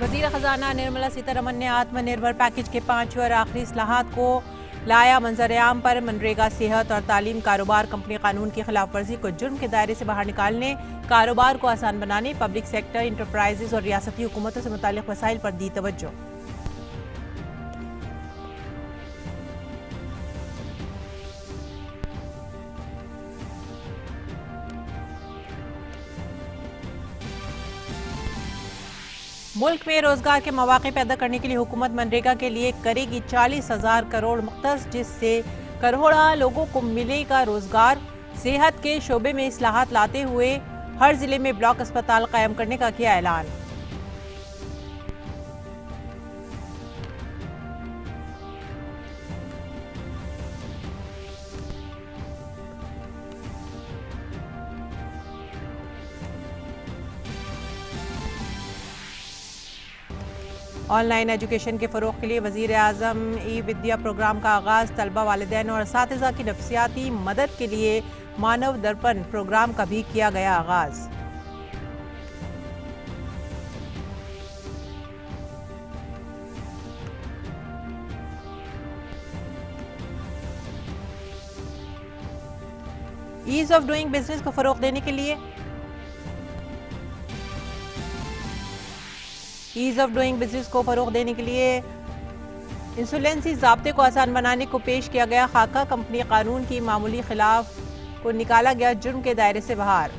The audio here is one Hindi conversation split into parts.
वज़ीर ख़जाना निर्मला सीतारमन ने आत्मनिर्भर पैकेज के 5वें और आखिरी इस्लाहात को लाया मंजर-ए-आम पर। मनरेगा, सेहत और तालीम कारोबार कंपनी कानून की खिलाफ वर्जी को जुर्म के दायरे से बाहर निकालने, कारोबार को आसान बनाने, पब्लिक सेक्टर इंटरप्राइजेज और रियासती हुकूमतों से मुताल्लिक वसाइल पर दी तवज्जो। मुल्क में रोजगार के मौके पैदा करने के लिए हुकूमत मनरेगा के लिए करेगी 40,000 करोड़ मुख्तस, जिससे करोड़ों लोगों को मिलेगा रोजगार। सेहत के शोबे में इस्लाहात लाते हुए हर जिले में ब्लॉक अस्पताल कायम करने का किया ऐलान। ऑनलाइन एजुकेशन के फ़रोग़ के लिए वज़ीर आज़म ई विद्या प्रोग्राम का आगाज़। तलबा, वालिदैन और असातिज़ा की नफ्सियाती मदद के लिए मानव दर्पण प्रोग्राम का भी किया गया आगाज़। ईज़ ऑफ डूइंग बिजनेस को फ़रोग़ देने के लिए ईज़ ऑफ डूइंग बिजनेस को फ़रोग़ देने के लिए इंसोलेंसी ज़ाब्ते को आसान बनाने को पेश किया गया खाका। कंपनी कानून की मामूली खिलाफ को निकाला गया जुर्म के दायरे से बाहर।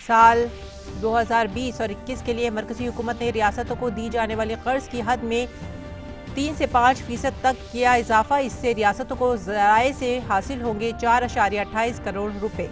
साल 2020 और 21 के लिए मरकजी हुकूमत ने रियासतों को दी जाने वाले कर्ज की हद में 3 से 5% तक किया इजाफा। इससे रियासतों को ज़राए से हासिल होंगे 4.28 करोड़ रुपए।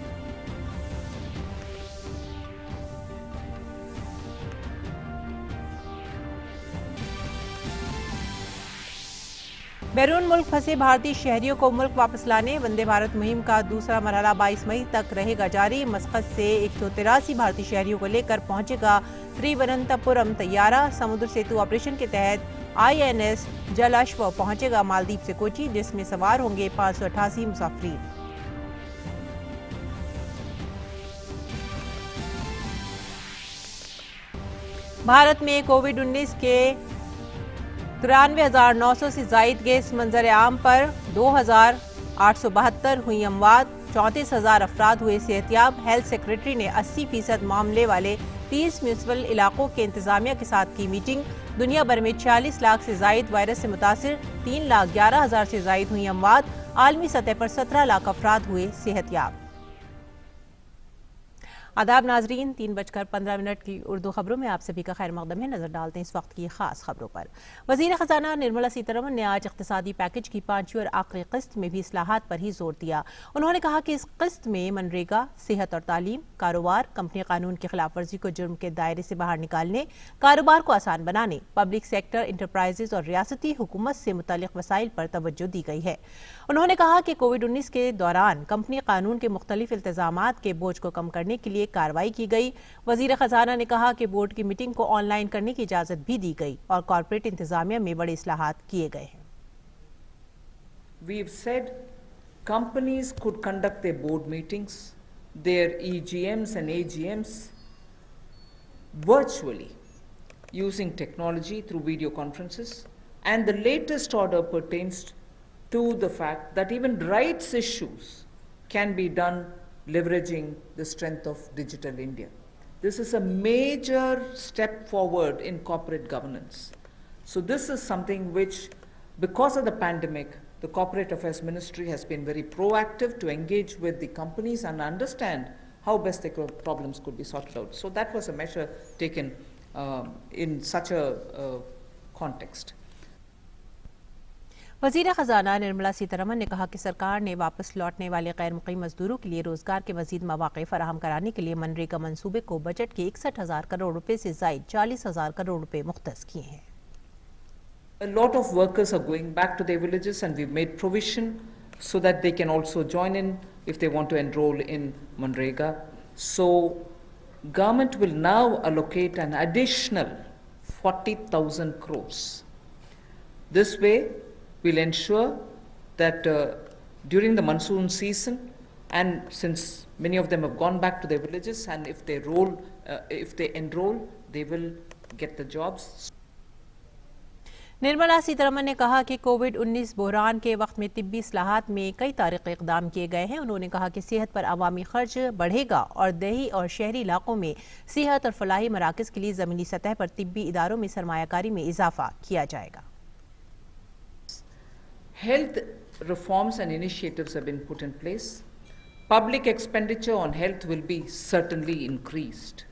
बैरून मुल्क फंसे भारतीय शहरियों को मुल्क वापस लाने, वंदे भारत मुहिम का दूसरा मरहला 22 मई तक रहेगा जारी। मस्कत से 183 भारतीय शहरियों को लेकर पहुंचेगा त्रिवनंतपुरम तैयारा। समुद्र सेतु ऑपरेशन के तहत INS जलाश्व पहुंचेगा मालदीव से कोची, जिसमें सवार होंगे 588 मुसाफिर। भारत में कोविड-19 के 93,900 से जायद केस। मंजर आम पर 2,872 हुई अमवात, 34,000 अफराद हुए सेहतियाब। हेल्थ सेक्रेटरी ने 80% मामले वाले 30 म्यूनिसिपल इलाकों के इंतजामिया के साथ की मीटिंग। दुनिया भर में 40 लाख से जायद वायरस से मुतासिर, 3,11,000 से जायद हुई अमवात। आलमी सतह पर 17 लाख अफराद हुए सेहतियाब। आदाब नाजरीन, 3:15 की उर्दू खबरों में आप सभी का खैर मकदम है। नजर डालते हैं इस वक्त की खास खबरों पर। वज़ीर ख़जाना निर्मला सीतारमन ने आज इक़्तिसादी पैकेज की 5वीं और आखिरी किस्त में भी इस्लाहात पर ही जोर दिया। उन्होंने कहा कि इस किस्त में मनरेगा, सेहत और तालीम, कारोबार, कंपनी कानून की खिलाफ वर्जी को जुर्म के दायरे से बाहर निकालने, कारोबार को आसान बनाने, पब्लिक सेक्टर इंटरप्राइजेज और रियासती हुकूमत से मुताल्लिक वसाइल पर तवज्जो दी गई है। उन्होंने कहा कि कोविड-19 के दौरान कंपनी कानून के मुख्तलिफ इल्तिजामात के बोझ को कम करने के लिए कार्रवाई की गई। वजीर खजाना ने कहा कि बोर्ड की मीटिंग को ऑनलाइन करने की इजाजत भी दी गई और कॉर्पोरेट इंतजामिया में बड़े इस्लाहात किए गए हैं। We've said companies could conduct their board meetings, their EGMs and AGMs virtually using technology through video conferences, and the latest order pertains to the fact that even rights issues can be done leveraging the strength of Digital India. This is a major step forward in corporate governance. So this is something which, because of the pandemic, the Corporate Affairs Ministry has been very proactive to engage with the companies and understand how best their problems could be sorted out. So that was a measure taken in such a context. वज़ीर ख़जाना निर्मला सीतारमन ने कहा कि सरकार ने वापस लौटने वाले गैर मुक़ीम मजदूरों के लिए रोजगार के मज़ीद मौक़े फराहम कराने के लिए मनरेगा मंसूबे को बजट के 61,000 करोड़ रुपए से ज़ायद 40,000 करोड़ रुपए मुख्तस किए हैं। A lot of workers are going back to their villages, and we've made provision so that they can also join in if they want to enroll in Manrega. So government will now allocate an additional 40,000 crores. This way, we'll ensure that during the monsoon season, and since many of them have gone back to their villages, and if they enroll, they will get the jobs. Nirmala Sitharaman ने कहा कि कोविड-19 बहरान के वक्त में तिब्बी इस्लाहात में कई तारीखी इक़दाम किए गए हैं। उन्होंने कहा कि सेहत पर अवामी खर्च बढ़ेगा और देही और शहरी इलाकों में सेहत और फलाही मराकज़ के लिए ज़मीनी सतह पर तिब्बी इदारों में सरमायाकारी में इजाफा किया जाएगा। Health reforms and initiatives have been put in place. Public expenditure on health will be certainly increased.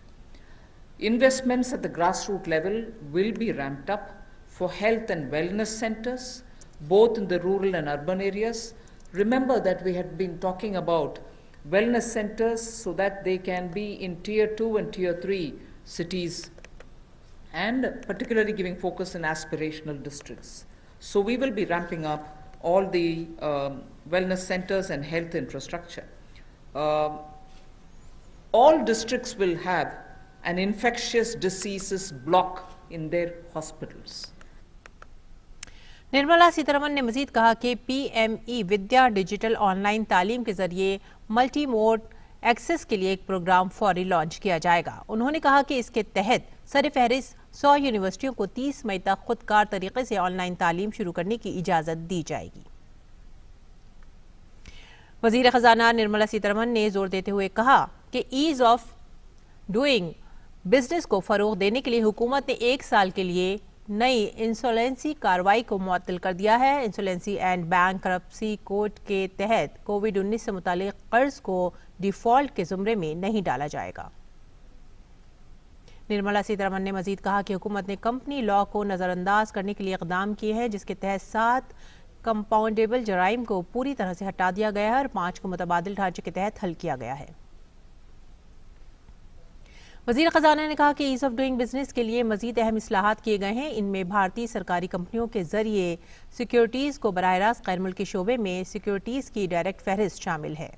Investments at the grassroots level will be ramped up for health and wellness centers, both in the rural and urban areas. Remember that we had been talking about wellness centers so that they can be in tier 2 and tier 3 cities, and particularly giving focus in aspirational districts. So we will be ramping up all the wellness centers and health infrastructure. All districts will have an infectious diseases block in their hospitals. Nirmala Sitharaman ने मजीद कहा कि PME विद्या डिजिटल ऑनलाइन तालीम के जरिए मल्टी मोड एक्सेस के लिए एक प्रोग्राम फौरी लॉन्च किया जाएगा। उन्होंने कहा कि इसके तहत सरफहरिस्त 100 यूनिवर्सिटियों को 30 मई तक खुदकार तरीके से ऑनलाइन तालीम शुरू करने की इजाज़त दी जाएगी। वज़ीर ख़ज़ाना निर्मला सीतारमन ने जोर देते हुए कहा कि ईज़ ऑफ डूइंग बिजनेस को फ़रोग़ देने के लिए हुकूमत ने 1 साल के लिए नई इंसॉल्वेंसी कार्रवाई को मुअत्तल कर दिया है। इंसॉल्वेंसी एंड बैंकरप्सी कोड के तहत कोविड-19 से मुतालिक कर्ज को डिफ़ॉल्ट के ज़ुमरे में नहीं डाला जाएगा। निर्मला सीतारमन ने मजीद कहा कि हुकूमत ने कंपनी लॉ को नज़रअंदाज करने के लिए इक़दाम किए हैं, जिसके तहत 7 कंपाउंडेबल जराइम को पूरी तरह से हटा दिया गया है और 5 को मुतबादिल ढांचे के तहत हल किया गया है। वज़ीर ख़ज़ाना ने कहा कि ईज़ ऑफ डूइंग बिजनेस के लिए मज़ीद अहम इस्लाहात किए गए हैं। इनमें भारतीय सरकारी कंपनियों के जरिए सिक्योरिटीज़ को बराह रास्त गैर मुल्की शोबे में सिक्योरिटीज़ की डायरेक्ट फहरिस्त शामिल है।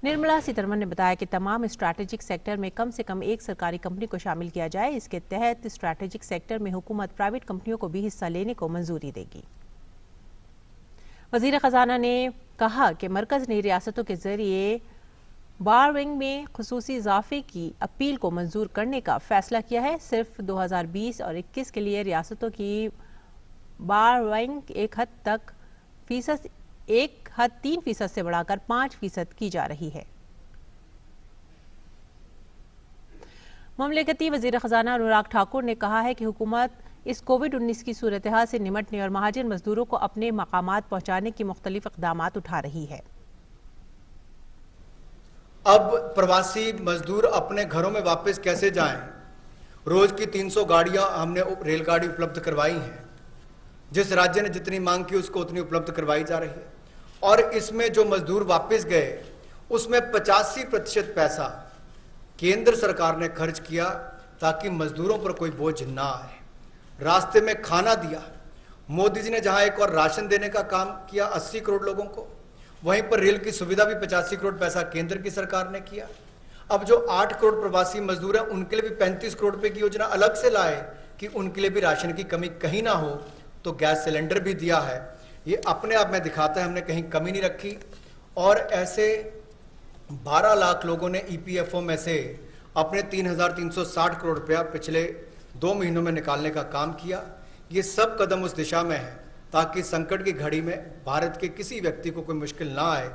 निर्मला सीतारमन ने बताया कि तमाम स्ट्रैटेजिक सेक्टर में कम से कम एक सरकारी कंपनी को शामिल किया जाए। इसके तहत स्ट्रैटेजिक सेक्टर में हुकूमत प्राइवेट कंपनियों को भी हिस्सा लेने को मंजूरी देगी। वज़ीर ख़ज़ाना ने कहा कि मरकज़ ने रियासतों के जरिए बारविंग में खुसूसी इजाफे की अपील को मंजूर करने का फैसला किया है। सिर्फ 2020 और 21 के लिए रियासतों की बारविंग एक हद 3% से बढ़ाकर 5% की जा रही है। ममलिकती वज़ीर ख़ज़ाना अनुराग ठाकुर ने कहा है कि हुकूमत इस कोविड-19 की सूरत हाल से निमटने और महाजिर मजदूरों को अपने मकामात पहुँचाने की मुख्तलिफ इक़दामात उठा रही है। अब प्रवासी मजदूर अपने घरों में वापस कैसे जाएं? रोज की 300 गाड़ियां हमने रेलगाड़ी उपलब्ध करवाई हैं। जिस राज्य ने जितनी मांग की उसको उतनी उपलब्ध करवाई जा रही है, और इसमें जो मजदूर वापस गए उसमें 85% पैसा केंद्र सरकार ने खर्च किया ताकि मजदूरों पर कोई बोझ ना आए। रास्ते में खाना दिया। मोदी जी ने जहां एक और राशन देने का काम किया 80 करोड़ लोगों को, वहीं पर रेल की सुविधा भी 85 करोड़ पैसा केंद्र की सरकार ने किया। अब जो 8 करोड़ प्रवासी मजदूर हैं उनके लिए भी 35 करोड़ रुपए की योजना अलग से लाए कि उनके लिए भी राशन की कमी कहीं ना हो। तो गैस सिलेंडर भी दिया है। ये अपने आप में दिखाता है हमने कहीं कमी नहीं रखी। और ऐसे 12 लाख लोगों ने EPFO में से अपने 3,360 करोड़ रुपया पिछले 2 महीनों में निकालने का काम किया। ये सब कदम उस दिशा में है ताकि संकट की घड़ी में भारत के किसी व्यक्ति को कोई मुश्किल ना आए।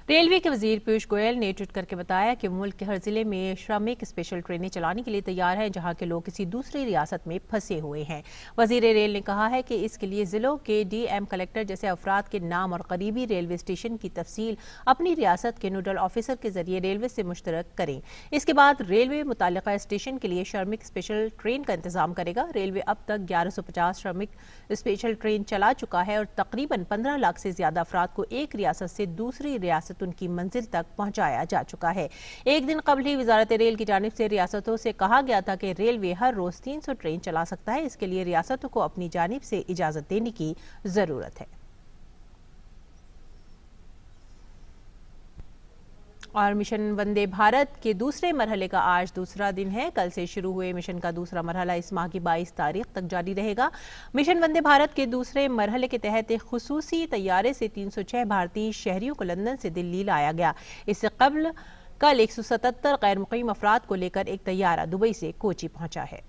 रेलवे के वजीर पीयूष गोयल ने ट्वीट करके बताया कि मुल्क के हर जिले में श्रमिक स्पेशल ट्रेनें चलाने के लिए तैयार हैं जहां के लोग किसी दूसरी रियासत में फंसे हुए हैं। वजीर रेल ने कहा है कि इसके लिए जिलों के DM कलेक्टर जैसे अफराद के नाम और करीबी रेलवे स्टेशन की तफसील अपनी रियासत के नोडल ऑफिसर के जरिए रेलवे से मुश्तरक करें। इसके बाद रेलवे मुतालिका स्टेशन के लिए श्रमिक स्पेशल ट्रेन का इंतजाम करेगा। रेलवे अब तक 1150 श्रमिक स्पेशल ट्रेन चला चुका है और तकरीबन 15 लाख से ज्यादा अफराद को एक रियासत से दूसरी रियासत उनकी मंजिल तक पहुंचाया जा चुका है। एक दिन कबल ही वजारत रेल की जानिब से रियासतों से कहा गया था कि रेलवे हर रोज 300 ट्रेन चला सकता है। इसके लिए रियासतों को अपनी जानिब से इजाजत देने की जरूरत है। और मिशन वंदे भारत के दूसरे मरहले का आज दूसरा दिन है। कल से शुरू हुए मिशन का दूसरा मरहला इस माह की 22 तारीख तक जारी रहेगा। मिशन वंदे भारत के दूसरे मरहले के तहत एक खुसूसी तैयारे से 306 भारतीय शहरियों को लंदन से दिल्ली लाया गया। इससे कबल कल 177 गैर मुकीम अफराद को लेकर एक तैयारा दुबई से कोची पहुंचा है।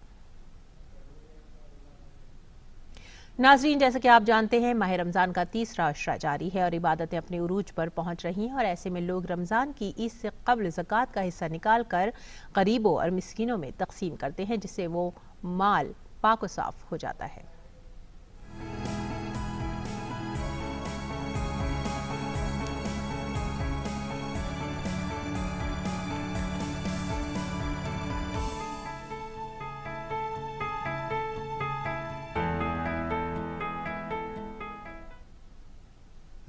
नाजरीन, जैसा कि आप जानते हैं, माह रमज़ान का तीसरा अशरा जारी है और इबादतें अपने उरूज पर पहुंच रही हैं और ऐसे में लोग रमज़ान की ईद से कबल ज़कात का हिस्सा निकाल कर गरीबों और मिस्कीनों में तकसीम करते हैं, जिससे वो माल पाक व साफ हो जाता है।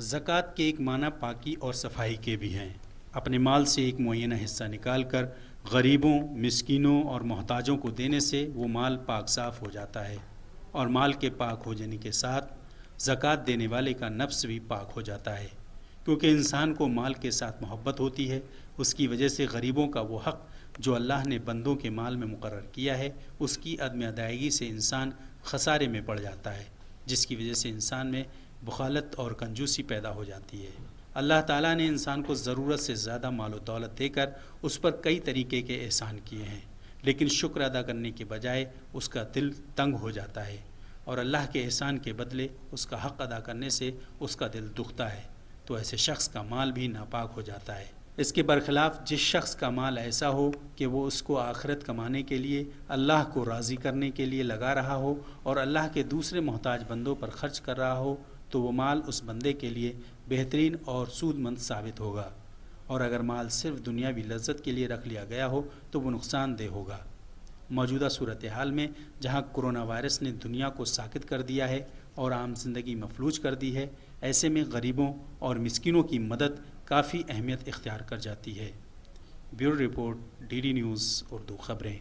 ज़कात के एक माना पाकी और सफाई के भी हैं। अपने माल से एक मुअय्यना हिस्सा निकाल कर गरीबों, मिस्कीनों और मोहताजों को देने से वो माल पाक साफ़ हो जाता है और माल के पाक हो जाने के साथ ज़कात देने वाले का नफ्स भी पाक हो जाता है, क्योंकि इंसान को माल के साथ मोहब्बत होती है। उसकी वजह से गरीबों का वो हक़ जो अल्लाह ने बंदों के माल में मुकर्रर किया है, उसकी अदम अदायगी से इंसान खसारे में पड़ जाता है, जिसकी वजह से इंसान में बुखालत और कंजूसी पैदा हो जाती है। अल्लाह ताला ने इंसान को ज़रूरत से ज़्यादा माल व दौलत देकर उस पर कई तरीके के एहसान किए हैं, लेकिन शुक्र अदा करने के बजाय उसका दिल तंग हो जाता है और अल्लाह के एहसान के बदले उसका हक़ अदा करने से उसका दिल दुखता है, तो ऐसे शख्स का माल भी नापाक हो जाता है। इसके बरखिलाफ़ जिस शख्स का माल ऐसा हो कि वो उसको आखिरत कमाने के लिए, अल्लाह को राज़ी करने के लिए लगा रहा हो और अल्लाह के दूसरे मोहताज बंदों पर ख़र्च कर रहा हो, तो वो माल उस बंदे के लिए बेहतरीन और सूदमंद साबित होगा। और अगर माल सिर्फ दुनियावी लज्जत के लिए रख लिया गया हो तो वो नुकसानदेह होगा। मौजूदा सूरत हाल में जहाँ कोरोना वायरस ने दुनिया को साकित कर दिया है और आम जिंदगी मफलूज कर दी है, ऐसे में गरीबों और मिस्किनों की मदद काफ़ी अहमियत इख्तियार कर जाती है। Bureau report, DD news Urdu खबरें।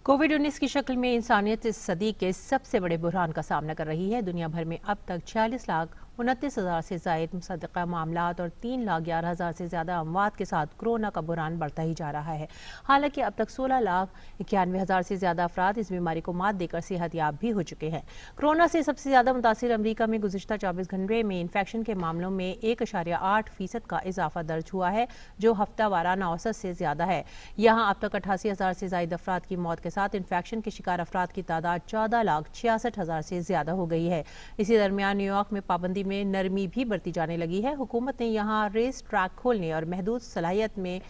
कोविड-19 की शक्ल में इंसानियत इस सदी के सबसे बड़े बुरहान का सामना कर रही है। दुनिया भर में अब तक 46,29,000 से ज़ायद मुसद्दक़ा मामलात और 3,11,000 से ज़्यादा अमवात के साथ कोरोना का बुरहान बढ़ता ही जा रहा है। हालांकि अब तक 16,91,000 से ज़्यादा अफराद इस बीमारी को मात देकर सेहतयाब भी हो चुके हैं। कोरोना से सबसे ज़्यादा मुतासिर अमरीका में गुज़िश्ता 24 घंटे में इन्फेक्शन के मामलों में 1.8% का इजाफा दर्ज हुआ है, जो हफ्ता वाराना औसत से ज़्यादा है। यहाँ अब तक 88,000 से ज़ायद अफराद की मौत के साथ इन्फेक्शन के शिकार अफराद की तादाद 14,66,000 से ज़्यादा हो गई है। इसी दरमियान न्यूयॉर्क में पाबंदी में नरमी भी बरती जाने लगी है। हुकूमत ने यहाँ रेस ट्रैक खोलने और महदूद सलाहियत में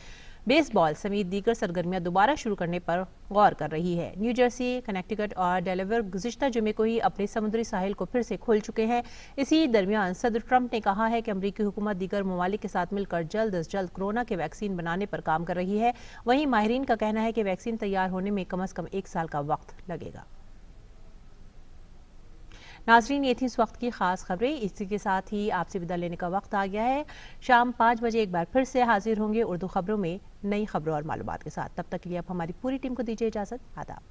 बेसबॉल समेत दीगर सरगर्मियां दोबारा शुरू करने पर गौर कर रही है। न्यू जर्सी, कनेक्टिकट और डेलावेयर गुज़िश्ता जुमे को ही अपने समुद्री साहिल को फिर से खोल चुके हैं। इसी दरमियान सदर ट्रंप ने कहा है कि अमरीकी हुकूमत दीगर ममालिक के साथ मिलकर जल्द अज जल्द कोरोना के वैक्सीन बनाने पर काम कर रही है। वहीं माहिरीन का कहना है कि वैक्सीन तैयार होने में कम अज़ कम 1 साल का वक्त लगेगा। नाजरीन, ये थी इस वक्त की खास खबरें। इसी के साथ ही आपसे विदा लेने का वक्त आ गया है। शाम 5 बजे एक बार फिर से हाजिर होंगे उर्दू खबरों में नई खबरों और मालूमात के साथ। तब तक के लिए आप हमारी पूरी टीम को दीजिए इजाज़त। आदाब।